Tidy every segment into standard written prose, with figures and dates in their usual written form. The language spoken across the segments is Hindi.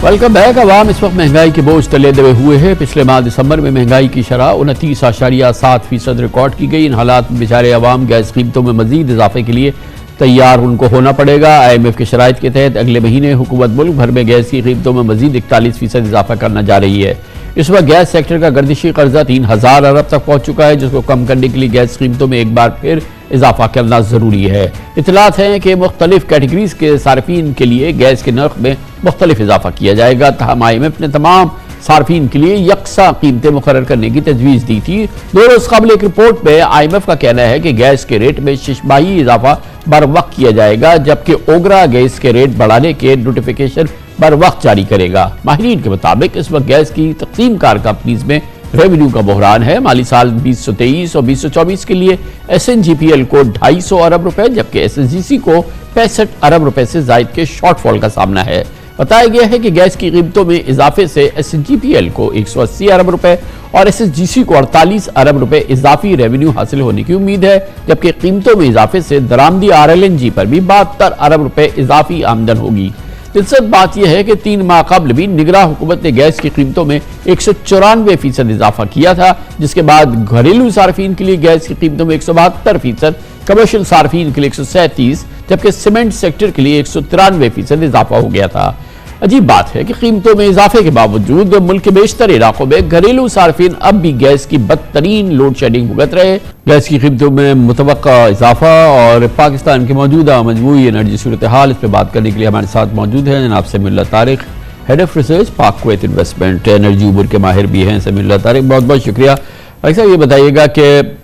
Welcome back. अवाम इस वक्त महंगाई के बोझ तले दबे हुए हैं। पिछले माह दिसंबर में महंगाई की शरह 29.7% रिकॉर्ड की गई। इन हालात में बेचारे अवाम गैस कीमतों में मजीद इजाफे के लिए तैयार उनको होना पड़ेगा। IMF के शराइत के तहत अगले महीने हुकूमत मुल्क भर में गैस की कीमतों में मजीद 41% इजाफा करना जा रही है। इस वक्त गैस सेक्टर का गर्दिशी कर्जा 3000 अरब तक पहुंच चुका है, जिसको कम करने के लिए गैस कीमतों में एक बार फिर इजाफा करना जरूरी है। इतलात हैं कि मुख्तलिफ कैटेगरीज के सार्फिन के लिए गैस के नर्ख में मुख्तलिफ इजाफा किया जाएगा। तहम IMF ने तमाम सार्फिन के लिए यकसा कीमतें मुकर्रर करने की तजवीज़ दी थी। 2 रोज़ कबल एक रिपोर्ट में IMF का कहना है कि गैस के रेट में शिशमाही इजाफा बर वक्त किया जाएगा, जबकि ओगरा गैस के रेट बढ़ाने के नोटिफिकेशन बर वक्त जारी करेगा। माहिरीन के मुताबिक इस वक्त गैस की तकसीम कार कंपनीज में रेवेन्यू का बहरान है। माली साल 2023 और 2024 के लिए SNGPL को 250 अरब रुपए जबकि SSGC को 65 अरब रुपए से जायद के शॉर्टफॉल का सामना है। बताया गया है कि गैस की कीमतों में इजाफे से SNGPL को 180 अरब रुपए और SSGC को 48 अरब रुपए इजाफी रेवेन्यू हासिल होने की उम्मीद है, जबकि कीमतों में इजाफे से दरामदी RLNG पर भी 72 अरब रुपए इजाफी आमदन होगी। दिलचस्प बात यह है कि 3 माह कबल भी निगरां हुकूमत ने गैस की कीमतों में 194% इजाफा किया था, जिसके बाद घरेलू सार्फिन के लिए गैस की कीमतों में 172%, कमर्शियल सार्फिन के लिए 137, जबकि सीमेंट सेक्टर के लिए 193% इजाफा हो गया था। अजीब बात है कि कीमतों में इजाफे के बावजूद मुल्क के बेशतर इलाकों में घरेलू सार्फिन अब भी गैस की बदतरीन लोड शेडिंग भुगत रहे। गैस की कीमतों में मुतवक्का इजाफा और पाकिस्तान की मौजूदा मजमूई एनर्जी सूरत हाल, इस पर बात करने के लिए हमारे साथ मौजूद हैं जनाब Samiullah Tariq, head of research पाक कुवैत इन्वेस्टमेंट, एनर्जी उमूर के माहिर भी हैं। समीउल्लाह तारिक, बहुत बहुत शुक्रिया। भाई साहब, ये बताइएगा कि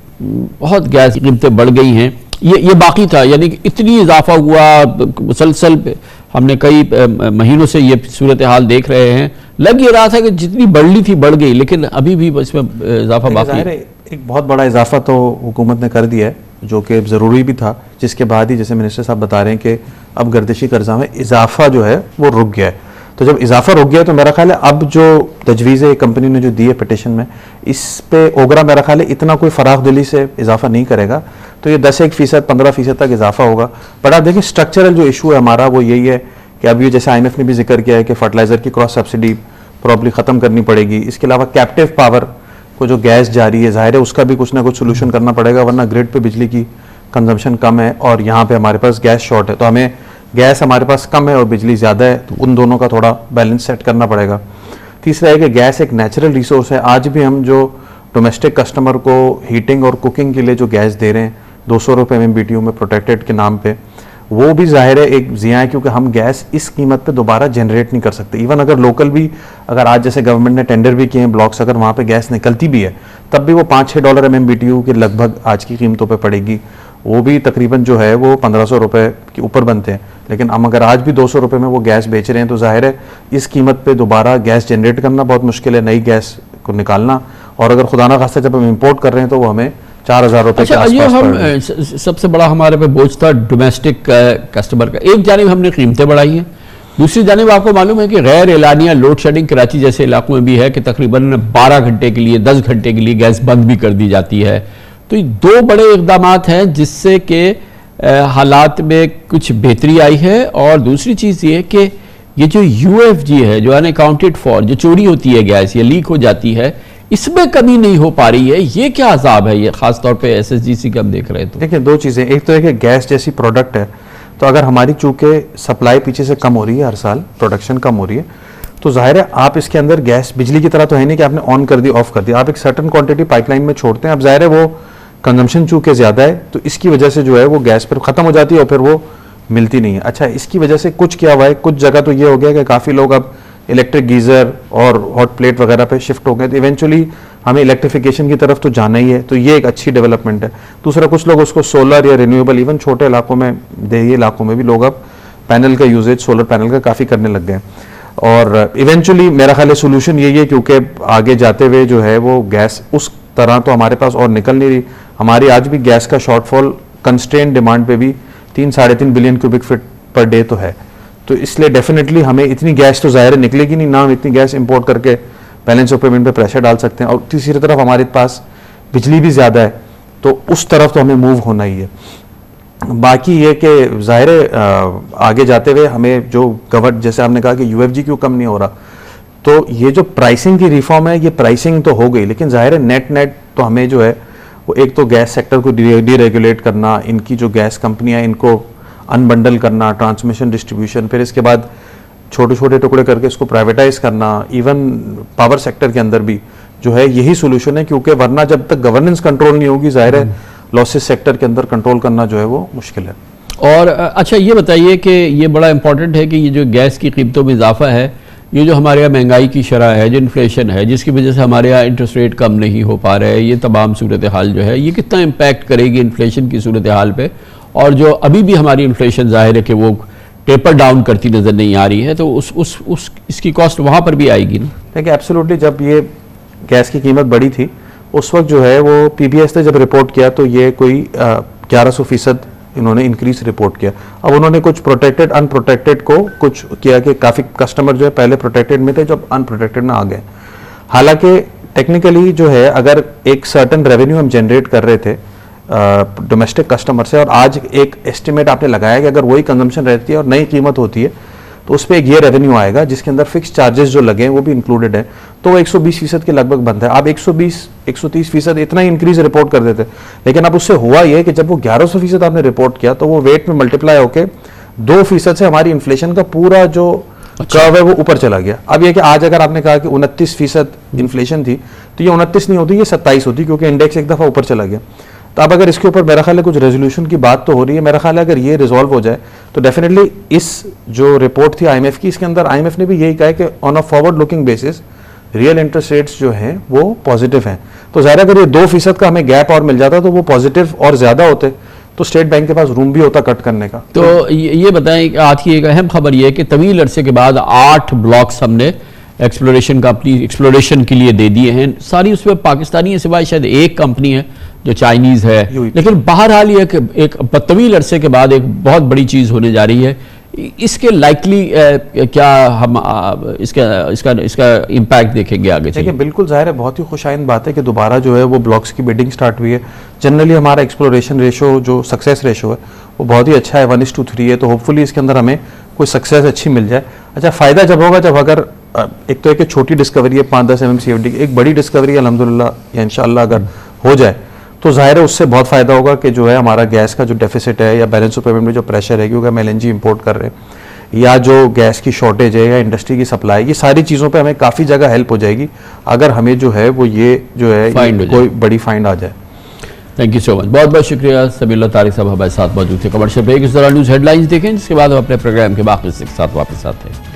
बहुत गैस की कीमतें बढ़ गई हैं, ये बाकी था, यानी कि इतनी इजाफा हुआ मुसलसल, हमने कई महीनों से ये सूरत हाल देख रहे हैं। लग ये रहा था कि जितनी बढ़नी थी बढ़ गई, लेकिन अभी भी इसमें इजाफा बाकी है। एक बहुत बड़ा इजाफा तो हुकूमत ने कर दिया है, जो कि ज़रूरी भी था, जिसके बाद ही जैसे मिनिस्टर साहब बता रहे हैं कि अब गर्दिशी कर्जा में इजाफा जो है वो रुक गया है। तो जब इजाफा रुक गया तो मेरा ख्याल है अब जो तजवीज़ है कंपनी ने जो दी है पिटिशन में, इस पे ओगरा मेरा ख्याल है इतना कोई फराख दिली से इजाफा नहीं करेगा, तो ये 10-1%, 15% तक इजाफा होगा। बट आप देखिए स्ट्रक्चरल जो इशू है हमारा वो यही है कि अब ये जैसे IMF ने भी जिक्र किया है कि फर्टिलाइजर की क्रॉस सब्सिडी प्रॉब्ली ख़त्म करनी पड़ेगी। इसके अलावा कैप्टिव पावर को जो गैस जारी है, जाहिर है उसका भी कुछ ना कुछ सोल्यूशन करना पड़ेगा, वरना ग्रिड पे बिजली की कंजम्पशन कम है और यहाँ पे हमारे पास गैस शॉर्ट है। तो हमें गैस हमारे पास कम है और बिजली ज़्यादा है, तो उन दोनों का थोड़ा बैलेंस सेट करना पड़ेगा। तीसरा है कि गैस एक नेचुरल रिसोर्स है। आज भी हम जो डोमेस्टिक कस्टमर को हीटिंग और कुकिंग के लिए जो गैस दे रहे हैं 200 रुपये MMBTU में प्रोटेक्टेड के नाम पे, वो भी जाहिर है एक जिया है, क्योंकि हम गैस इस कीमत पे दोबारा जनरेट नहीं कर सकते। इवन अगर लोकल भी, अगर आज जैसे गवर्नमेंट ने टेंडर भी किए हैं ब्लॉक्स, अगर वहाँ पे गैस निकलती भी है तब भी वो $5-6 MMBTU के लगभग आज की कीमतों पे पड़ेगी। वो भी तकरीबन जो है वो 1500 रुपये के ऊपर बनते हैं, लेकिन हम अगर आज भी 200 रुपये में वो गैस बेच रहे हैं तो जाहिर है इस कीमत पे दोबारा गैस जनरेट करना बहुत मुश्किल है, नई गैस को निकालना। और अगर खुदा ना खास्ता जब हम इंपोर्ट कर रहे हैं तो वो हमें 4000 रुपये के आसपास पड़ रहे हैं। सबसे बड़ा हमारे पे बोझ था डोमेस्टिक कस्टमर का। एक जानिब हमने कीमतें बढ़ाई हैं, दूसरी जानिब आपको मालूम है कि गैर एलानिया लोड शेडिंग कराची जैसे इलाकों में भी है कि तकरीबन 12 घंटे के लिए, 10 घंटे के लिए गैस बंद भी कर दी जाती है। तो ये 2 बड़े इकदाम हैं जिससे कि हालात में कुछ बेहतरी आई है। और दूसरी चीज़ ये कि ये जो UFG है, जो अनअकाउंटेड फॉर, जो चोरी होती है गैस या लीक हो जाती है, इसमें कमी नहीं हो पा रही है। ये क्या अजाब है ये, खासतौर पे SSGC का हम देख रहे हैं। तो देखिए 2 चीज़ें, एक तो है कि गैस जैसी प्रोडक्ट है, तो अगर हमारी चूंकि सप्लाई पीछे से कम हो रही है, हर साल प्रोडक्शन कम हो रही है, तो जाहिर है आप इसके अंदर गैस बिजली की तरह तो है नहीं कि आपने ऑन कर दी ऑफ कर दी, आप एक सर्टन क्वांटिटी पाइपलाइन में छोड़ते हैं। अब जाहिर है वो कंजम्पशन चूंकि ज़्यादा है तो इसकी वजह से जो है वो गैस फिर ख़त्म हो जाती है और फिर वो मिलती नहीं है। अच्छा, इसकी वजह से कुछ किया हुआ है, कुछ जगह तो ये हो गया कि काफ़ी लोग अब इलेक्ट्रिक गीज़र और हॉट प्लेट वगैरह पे शिफ्ट हो गए, तो इवेंचुअली हमें इलेक्ट्रिफिकेशन की तरफ तो जाना ही है, तो ये एक अच्छी डेवलपमेंट है। दूसरा, कुछ लोग उसको सोलर या रिन्यूएबल, इवन छोटे इलाकों में, देही इलाकों में भी लोग अब पैनल का यूजेज, सोलर पैनल का काफ़ी करने लग गए। और इवेंचुअली मेरा ख्याल है सोल्यूशन यही है, क्योंकि आगे जाते हुए जो है वो गैस उस तरह तो हमारे पास और निकल नहीं रही। हमारी आज भी गैस का शॉर्टफॉल कंस्ट्रेंट डिमांड पे भी 3-3.5 billion cubic feet per day तो है। तो इसलिए डेफिनेटली हमें इतनी गैस तो ज़ाहिर निकलेगी नहीं ना, हम इतनी गैस इंपोर्ट करके बैलेंस ऑफ पेमेंट पे प्रेशर डाल सकते हैं। और तीसरी तरफ हमारे पास बिजली भी ज़्यादा है, तो उस तरफ तो हमें मूव होना ही है। बाकी ये कि जाहिर है आगे जाते हुए हमें जो जैसे आपने कहा कि यूएफजी क्यों कम नहीं हो रहा, तो ये जो प्राइसिंग की रिफॉर्म है, ये प्राइसिंग तो हो गई, लेकिन जाहिर है नेट तो हमें जो है वो एक तो गैस सेक्टर को डीरेगुलेट करना, इनकी जो गैस कंपनियां इनको अनबंडल करना, ट्रांसमिशन डिस्ट्रीब्यूशन, फिर इसके बाद छोटे छोटे टुकड़े करके इसको प्राइवेटाइज करना, इवन पावर सेक्टर के अंदर भी जो है यही सोल्यूशन है, क्योंकि वरना जब तक गवर्नेंस कंट्रोल नहीं होगी जाहिर है लॉसेस सेक्टर के अंदर कंट्रोल करना जो है वो मुश्किल है। और अच्छा ये बताइए कि ये बड़ा इंपॉर्टेंट है कि ये जो गैस की कीमतों में इजाफा है, ये जो हमारे यहाँ महंगाई की शरह है, जो इन्फ्लेशन है, जिसकी वजह से हमारे यहाँ इंटरेस्ट रेट कम नहीं हो पा रहे हैं, ये तमाम सूरत हाल जो है ये कितना इम्पैक्ट करेगी इन्फ्लेशन की सूरत हाल पे, और जो अभी भी हमारी इन्फ्लेशन जाहिर है कि वो टेपर डाउन करती नज़र नहीं आ रही है, तो इसकी कॉस्ट वहाँ पर भी आएगी ना? देखिए एब्सोल्युटली, जब ये गैस की कीमत बढ़ी थी उस वक्त जो है वो पीबीएस ने जब रिपोर्ट किया तो ये कोई 1100% इन्होंने इंक्रीज रिपोर्ट किया। अब उन्होंने कुछ प्रोटेक्टेड अनप्रोटेक्टेड को कुछ किया कि काफ़ी कस्टमर जो है पहले प्रोटेक्टेड में थे, जब अनप्रोटेक्टेड में आ गए। हालांकि टेक्निकली जो है अगर एक सर्टन रेवेन्यू हम जनरेट कर रहे थे डोमेस्टिक कस्टमर से, और आज एक एस्टिमेट आपने लगाया कि अगर वही कंजम्पशन रहती है और नई कीमत होती है तो उस पर एक ये रेवेन्यू आएगा जिसके अंदर फिक्स चार्जेस जो लगे हैं वो भी इंक्लूडेड है, तो वो 120% के लगभग बनता है। आप 120-130% इतना ही इंक्रीज रिपोर्ट कर देते, लेकिन अब उससे हुआ ये कि जब वो 1100% आपने रिपोर्ट किया तो वो वेट में मल्टीप्लाई होकर 2% से हमारी इन्फ्लेशन का पूरा जो कर्व है वो ऊपर चला गया। अब ये कि आज अगर आपने कहा कि 29% इन्फ्लेशन थी तो ये 29 नहीं होती, ये 27 होती, क्योंकि इंडेक्स एक दफा ऊपर चला गया। तो अब अगर इसके ऊपर मेरा ख्याल है कुछ रेजोल्यूशन की बात तो हो रही है, मेरा ख्याल है अगर ये रिजॉल्व हो जाए तो डेफिनेटली इस जो रिपोर्ट थी आईएमएफ की, इसके अंदर आईएमएफ ने भी यही कहा है कि on a forward looking basis real interest rates जो हैं वो पॉजिटिव हैं। तो ज़ाहिर अगर ये 2% का हमें गैप और मिल जाता तो वो पॉजिटिव और ज़्यादा होते तो स्टेट बैंक के पास रूम भी होता कट करने का। तो ये बताएं, आज की एक अहम खबर ये है कि तवील अरसे के बाद 8 ब्लॉक्स हमने एक्सप्लोरेशन के लिए दे दिए हैं। सारी उसमें पाकिस्तानी है, सिवाय शायद एक कंपनी है जो चाइनीज़ है, लेकिन बहरहाल ये एक तवील अरसे के बाद एक बहुत बड़ी चीज़ होने जा रही है। इसके लाइकली क्या हम इसका इम्पैक्ट देखेंगे आगे? देखिए बिल्कुल जाहिर है, बहुत ही खुशाइंद बात है कि दोबारा जो है वो ब्लॉक्स की बिडिंग स्टार्ट हुई है। जनरली हमारा एक्सप्लोरेशन रेशो जो सक्सेस रेशो है वो बहुत ही अच्छा है, 1:3 है, तो होपफुली इसके अंदर हमें कोई सक्सेस अच्छी मिल जाए। अच्छा, फ़ायदा जब होगा जब अगर एक तो एक छोटी डिस्कवरी है 5-10 MMCFD, एक बड़ी डिस्कवरी अल्हम्दुलिल्लाह या इंशाअल्लाह अगर हो जाए तो जाहिर है उससे बहुत फ़ायदा होगा कि जो है हमारा गैस का जो डेफिसिट है या बैलेंस ऑफ पेमेंट में जो प्रेशर है, क्योंकि हम LNG इंपोर्ट कर रहे हैं, या जो गैस की शॉर्टेज है या इंडस्ट्री की सप्लाई, ये सारी चीज़ों पे हमें काफ़ी जगह हेल्प हो जाएगी अगर हमें जो है वो ये जो है कोई बड़ी फाइंड आ जाए। थैंक यू सो मच, बहुत बहुत शुक्रिया। सबीउल्लाह तारिक साहब हमारे साथ मौजूद थे। कमर्शियल ब्रेक इस दौरान न्यूज़ हेडलाइंस देखें, जिसके बाद हम अपने प्रोग्राम के बाकी के साथ वापस आते हैं।